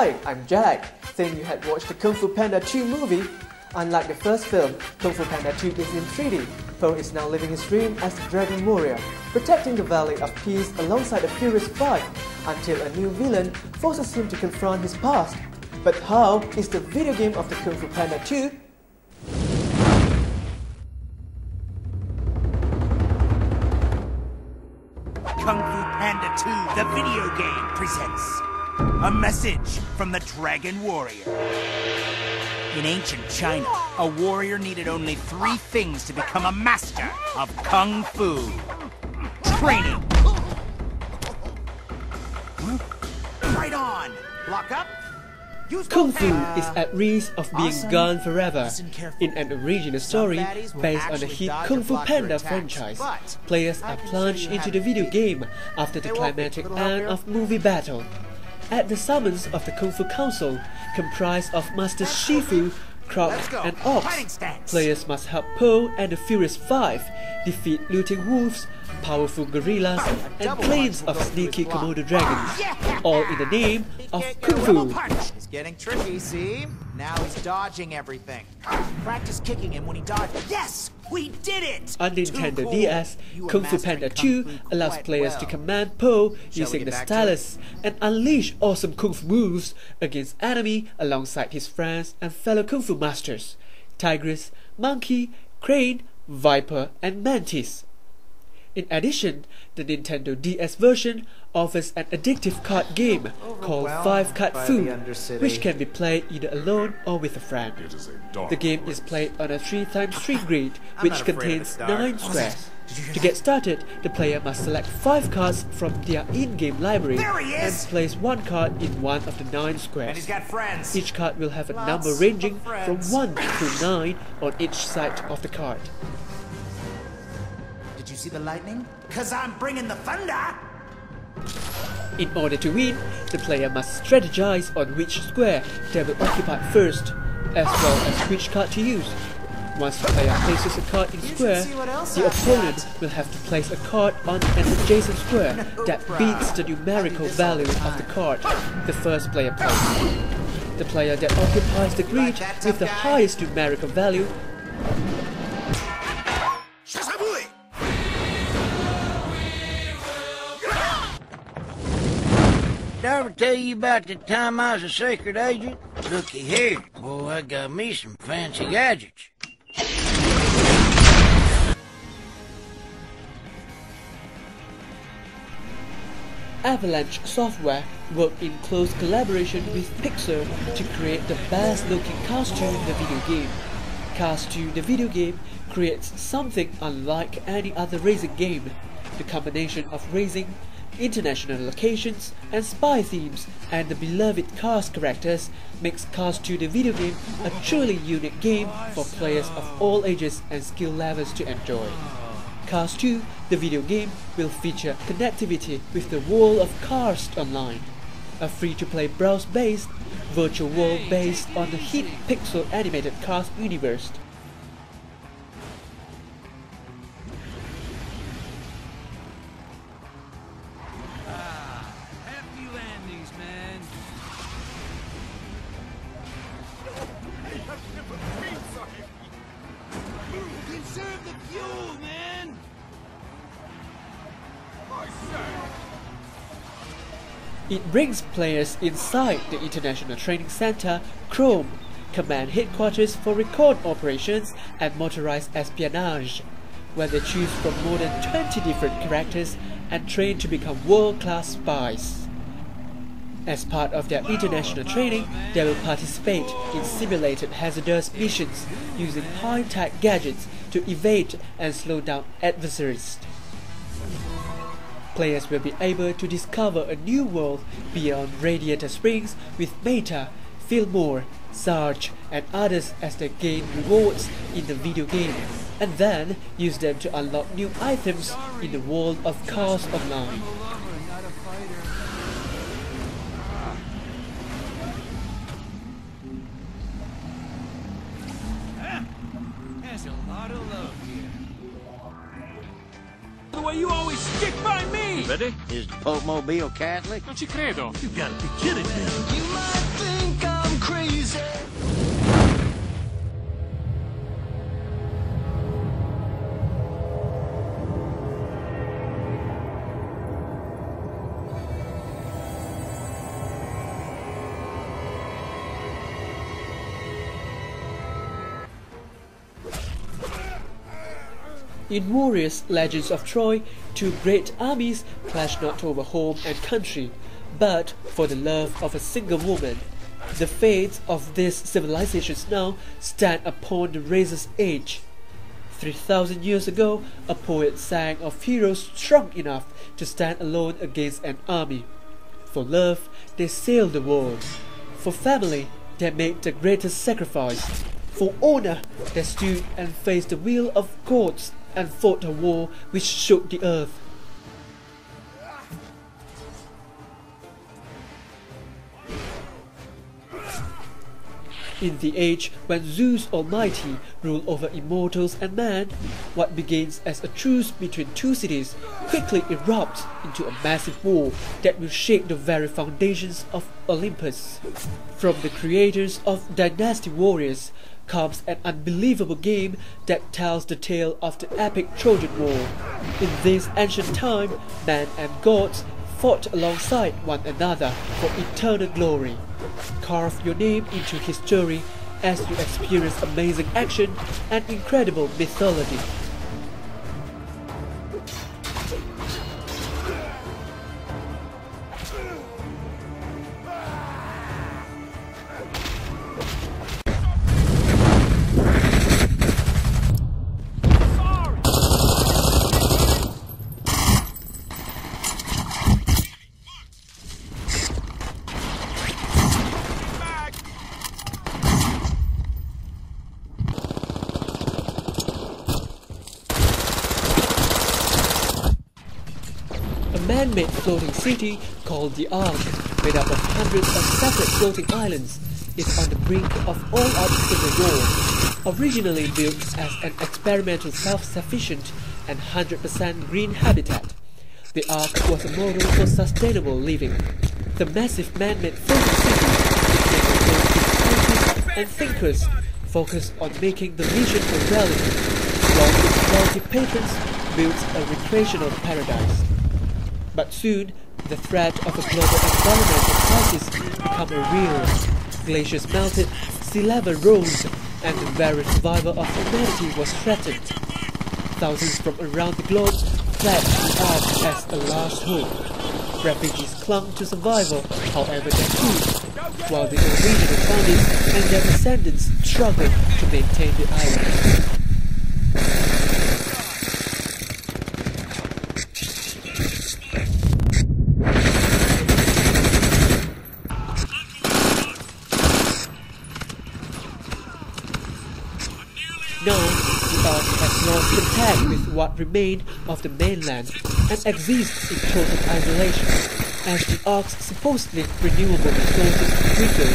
Hi, I'm Jack. Think you had watched the Kung Fu Panda 2 movie? Unlike the first film, Kung Fu Panda 2 is in 3D. Po is now living his dream as the Dragon Warrior, protecting the Valley of Peace alongside the Furious 5, until a new villain forces him to confront his past. But how is the video game of the Kung Fu Panda 2? Kung Fu Panda 2, the video game, presents a message from the Dragon Warrior. In ancient China, a warrior needed only 3 things to become a master of Kung Fu. Training. Right on. Lock up. Kung Fu is at risk of being gone forever. In an original story based on the hit Kung Fu Panda franchise, players are plunged into the video game after the climactic end of movie battle. At the summons of the Kung Fu Council, comprised of Master Shifu, Croc and Ox, players must help Po and the Furious 5 defeat looting wolves, powerful gorillas, and planes of sneaky Komodo dragons, all in the name of Kung Fu. It's getting tricky, see? Now he's dodging everything. Practice kicking him when he dodges. Yes! We did it! On Nintendo DS, Kung Fu Panda 2 allows players to command Po using the stylus and unleash awesome Kung Fu moves against enemy alongside his friends and fellow Kung Fu masters, Tigress, Monkey, Crane, Viper, and Mantis. In addition, the Nintendo DS version offers an addictive card game called 5 Card Fu, which can be played either alone or with a friend. The game is played on a 3x3 grid, which contains 9 squares. To get started, the player must select 5 cards from their in-game library and place 1 card in one of the 9 squares. Each card will have a number ranging from 1 to 9 on each side of the card. Did you see the lightning? 'Cause I'm bringing the thunder! In order to win, the player must strategize on which square they will occupy first, as well as which card to use. Once the player places a card in square, the opponent will have to place a card on an adjacent square that beats the numerical value of the card the first player plays. The player that occupies the grid with the highest numerical value Did I ever tell you about the time I was a secret agent? Looky here, boy, I got me some fancy gadgets. Avalanche Software worked in close collaboration with Pixar to create the best-looking Cars 2 in the video game. Cars 2 the video game creates something unlike any other racing game. The combination of racing, international locations, and spy themes, and the beloved Cars characters makes Cars 2 the video game a truly unique game for players of all ages and skill levels to enjoy. Cars 2 the video game will feature connectivity with the world of Cars Online, a free-to-play browse-based virtual world based on the hit pixel animated Cars universe. Conserve the fuel, man! It brings players inside the International Training Center, Chrome, command headquarters for recon operations and motorized espionage, where they choose from more than 20 different characters and train to become world-class spies. As part of their international training, they will participate in simulated hazardous missions using high-tech gadgets to evade and slow down adversaries. Players will be able to discover a new world beyond Radiator Springs with Meta, Fillmore, Sarge, and others as they gain rewards in the video game, and then use them to unlock new items in the world of Cars Online. There's a lot of love here. way you always stick by me! Ready? Is the Pope Mobile Catholic? Non ci credo. You gotta be kidding me. You might think I'm crazy. In Warriors Legends of Troy, two great armies clash not over home and country, but for the love of a single woman. The fates of these civilizations now stand upon the razor's edge. 3,000 years ago, a poet sang of heroes strong enough to stand alone against an army. For love, they sailed the world. For family, they made the greatest sacrifice. For honor, they stood and faced the will of gods and fought a war which shook the earth. In the age when Zeus Almighty ruled over immortals and man, what begins as a truce between two cities quickly erupts into a massive war that will shake the very foundations of Olympus. From the creators of Dynasty Warriors comes an unbelievable game that tells the tale of the epic Trojan War. In this ancient time, man and gods fought alongside one another for eternal glory. Carve your name into history as you experience amazing action and incredible mythology. A man-made floating city called the Ark, made up of hundreds of separate floating islands, is on the brink of all-out civil war. Originally built as an experimental self-sufficient and 100% green habitat, the Ark was a model for sustainable living. The massive man-made floating city became a goal to scientists and thinkers focused on making the vision a reality, while its wealthy patrons built a recreational paradise. But soon, the threat of a global environmental crisis became real. Glaciers melted, sea level rose, and the very survival of humanity was threatened. Thousands from around the globe fled the Ark as a last hope. Refugees clung to survival however they could, while the original founders and their descendants struggled to maintain the island. Now, the Ark has lost contact with what remained of the mainland and exists in total isolation. As the Ark's supposedly renewable resources dwindle,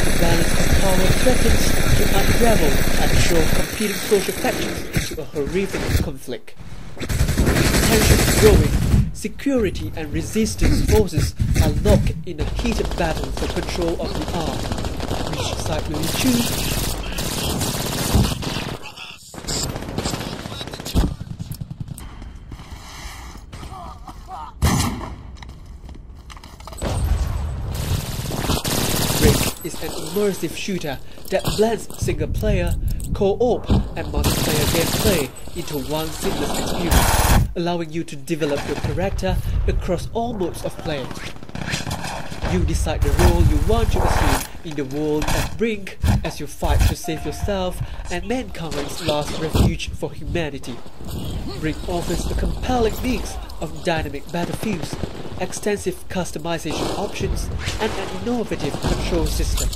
the balance of power threatens to unravel and show competing social factions into a horrific conflict. Tensions growing, security and resistance forces are locked in a heated battle for control of the Ark. Which side will you choose? Is an immersive shooter that blends single-player, co-op, and multiplayer gameplay into one seamless experience, allowing you to develop your character across all modes of play. You decide the role you want to assume in the world of Brink as you fight to save yourself and mankind's last refuge for humanity. Brink offers a compelling mix of dynamic battlefields, extensive customization options, and an innovative control system.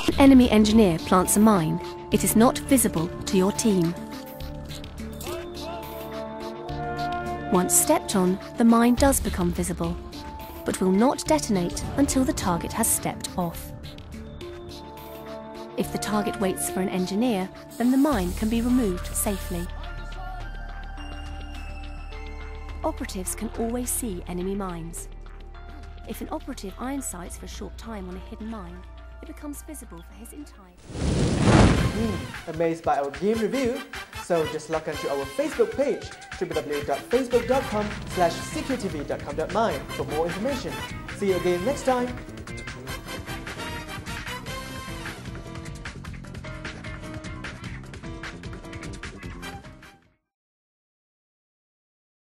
When an enemy engineer plants a mine, it is not visible to your team. Once stepped on, the mine does become visible, but will not detonate until the target has stepped off. If the target waits for an engineer, then the mine can be removed safely. operatives can always see enemy mines. If an operative iron sights for a short time on a hidden mine, it becomes visible for his entire... Amazed by our game review? So just log on to our Facebook page, www.facebook.com/ectv.com.my for more information. See you again next time.